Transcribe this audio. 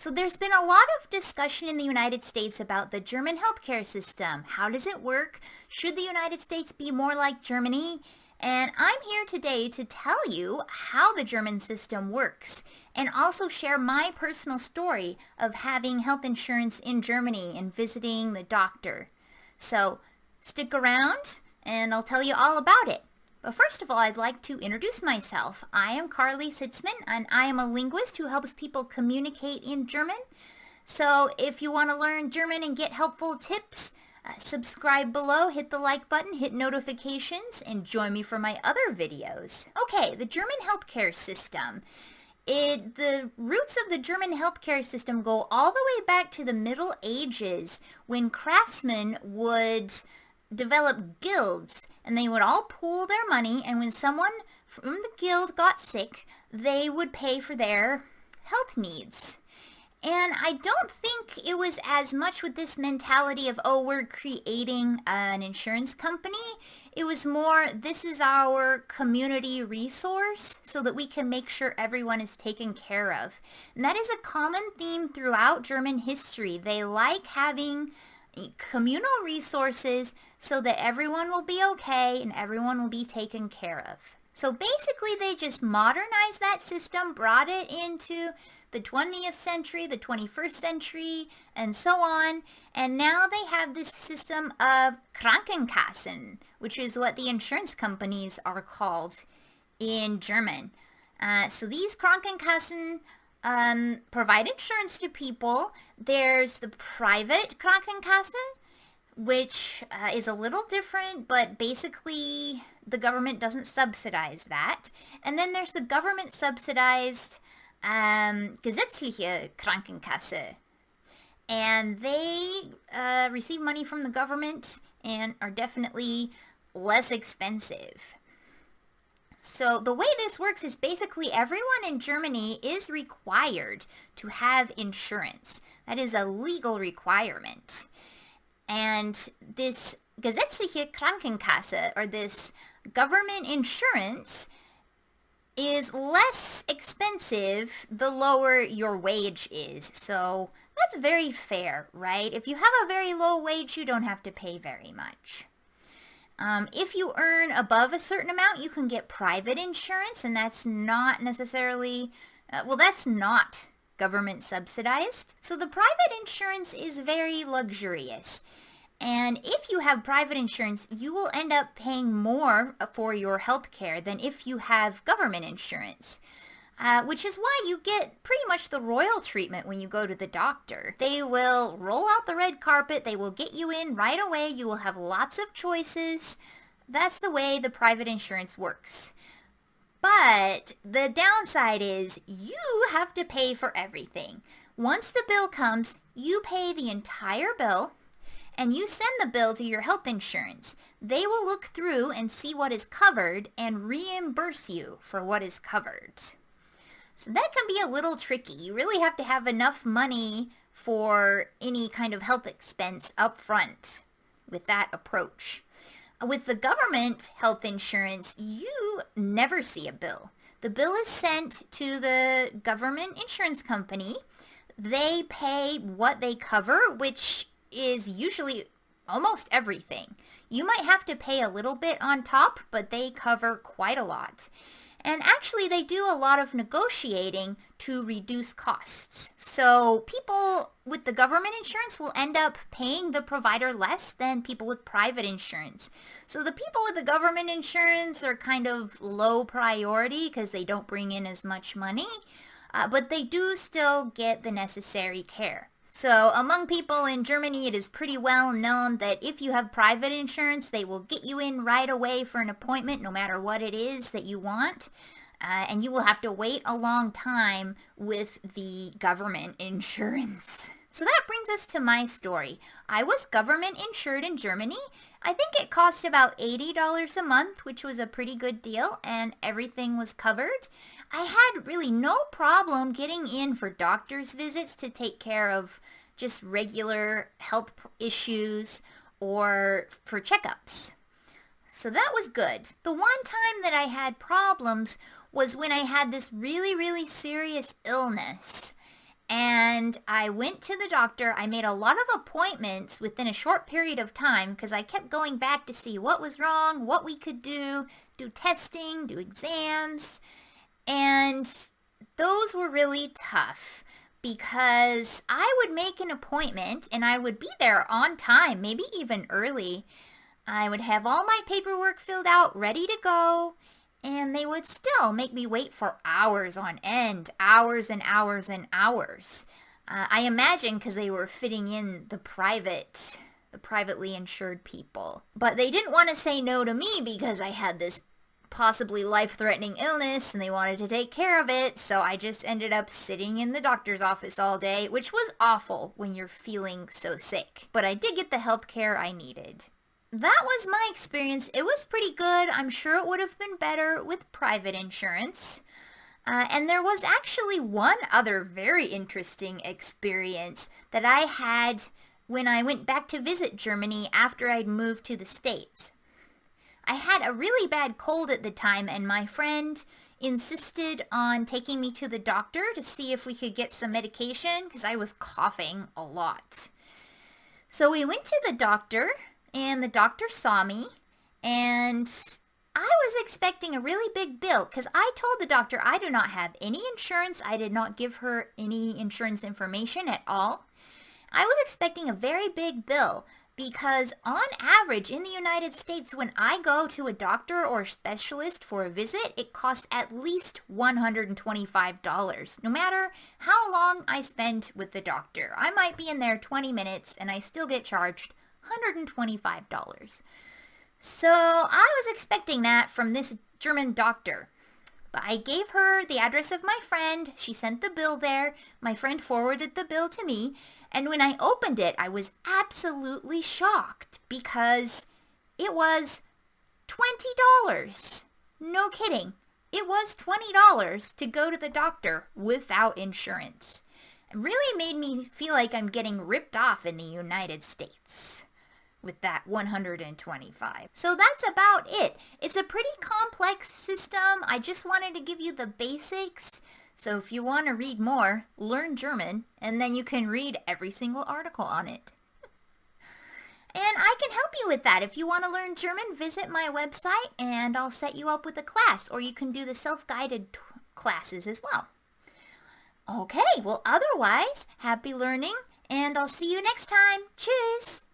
So there's been a lot of discussion in the United States about the German healthcare system. How does it work? Should the United States be more like Germany? And I'm here today to tell you how the German system works and also share my personal story of having health insurance in Germany and visiting the doctor. So stick around and I'll tell you all about it. But first of all, I'd like to introduce myself. I am Carlie Sitzman, and I am a linguist who helps people communicate in German. So if you want to learn German and get helpful tips, subscribe below, hit the like button, hit notifications, and join me for my other videos. Okay, the German healthcare system. The roots of the German healthcare system go all the way back to the Middle Ages when craftsmen would develop guilds, and they would all pool their money, and when someone from the guild got sick, they would pay for their health needs. And I don't think it was as much with this mentality of, oh, we're creating an insurance company. It was more, this is our community resource so that we can make sure everyone is taken care of. And that is a common theme throughout German history. They like having communal resources so that everyone will be okay and everyone will be taken care of. So basically they just modernized that system, brought it into the 20th century, the 21st century, and so on. And now they have this system of Krankenkassen, which is what the insurance companies are called in German. So these Krankenkassen provide insurance to people. There's the private Krankenkasse, which is a little different, but basically the government doesn't subsidize that. And then there's the government subsidized gesetzliche Krankenkasse. And they receive money from the government and are definitely less expensive. So the way this works is basically everyone in Germany is required to have insurance. That is a legal requirement. And this gesetzliche Krankenkasse, or this government insurance, is less expensive the lower your wage is. So that's very fair, right? If you have a very low wage, you don't have to pay very much. If you earn above a certain amount, you can get private insurance, and that's not necessarily, that's not government subsidized. So the private insurance is very luxurious. And if you have private insurance, you will end up paying more for your health care than if you have government insurance. Which is why you get pretty much the royal treatment when you go to the doctor. They will roll out the red carpet, they will get you in right away, you will have lots of choices. That's the way the private insurance works. But the downside is you have to pay for everything. Once the bill comes, you pay the entire bill, and you send the bill to your health insurance. They will look through and see what is covered and reimburse you for what is covered. So that can be a little tricky. You really have to have enough money for any kind of health expense up front with that approach. With the government health insurance, you never see a bill. The bill is sent to the government insurance company. They pay what they cover, which is usually almost everything. You might have to pay a little bit on top, but they cover quite a lot. And actually, they do a lot of negotiating to reduce costs. So people with the government insurance will end up paying the provider less than people with private insurance. So the people with the government insurance are kind of low priority because they don't bring in as much money, but they do still get the necessary care. So among people in Germany, it is pretty well known that if you have private insurance, they will get you in right away for an appointment, no matter what it is that you want. And you will have to wait a long time with the government insurance. So that brings us to my story. I was government insured in Germany. I think it cost about $80 a month, which was a pretty good deal, and everything was covered. I had really no problem getting in for doctor's visits to take care of just regular health issues or for checkups. So that was good. The one time that I had problems was when I had this really, really serious illness. And I went to the doctor. I made a lot of appointments within a short period of time because I kept going back to see what was wrong, what we could do testing, do exams. And those were really tough because I would make an appointment and I would be there on time, maybe even early. I would have all my paperwork filled out, ready to go, and they would still make me wait for hours on end, hours and hours and hours. I imagine because they were fitting in the privately insured people. But they didn't want to say no to me because I had this possibly life-threatening illness and they wanted to take care of it, so I just ended up sitting in the doctor's office all day, which was awful when you're feeling so sick. But I did get the health care I needed. That was my experience. It was pretty good. I'm sure it would have been better with private insurance. And there was actually one other very interesting experience that I had when I went back to visit Germany after I'd moved to the States. I had a really bad cold at the time, and my friend insisted on taking me to the doctor to see if we could get some medication because I was coughing a lot. So we went to the doctor, and the doctor saw me, and I was expecting a really big bill because I told the doctor I do not have any insurance. I did not give her any insurance information at all. I was expecting a very big bill because on average in the United States, when I go to a doctor or specialist for a visit, it costs at least $125, no matter how long I spend with the doctor. I might be in there 20 minutes and I still get charged $125. So I was expecting that from this German doctor. But I gave her the address of my friend. She sent the bill there. My friend forwarded the bill to me. And when I opened it, I was absolutely shocked because it was $20. No kidding. It was $20 to go to the doctor without insurance. It really made me feel like I'm getting ripped off in the United States with that 125. So that's about it. It's a pretty complex system. I just wanted to give you the basics. So if you want to read more, learn German, and then you can read every single article on it. And I can help you with that. If you want to learn German, visit my website and I'll set you up with a class, or you can do the self-guided classes as well. Okay, well otherwise, happy learning, and I'll see you next time. Tschüss!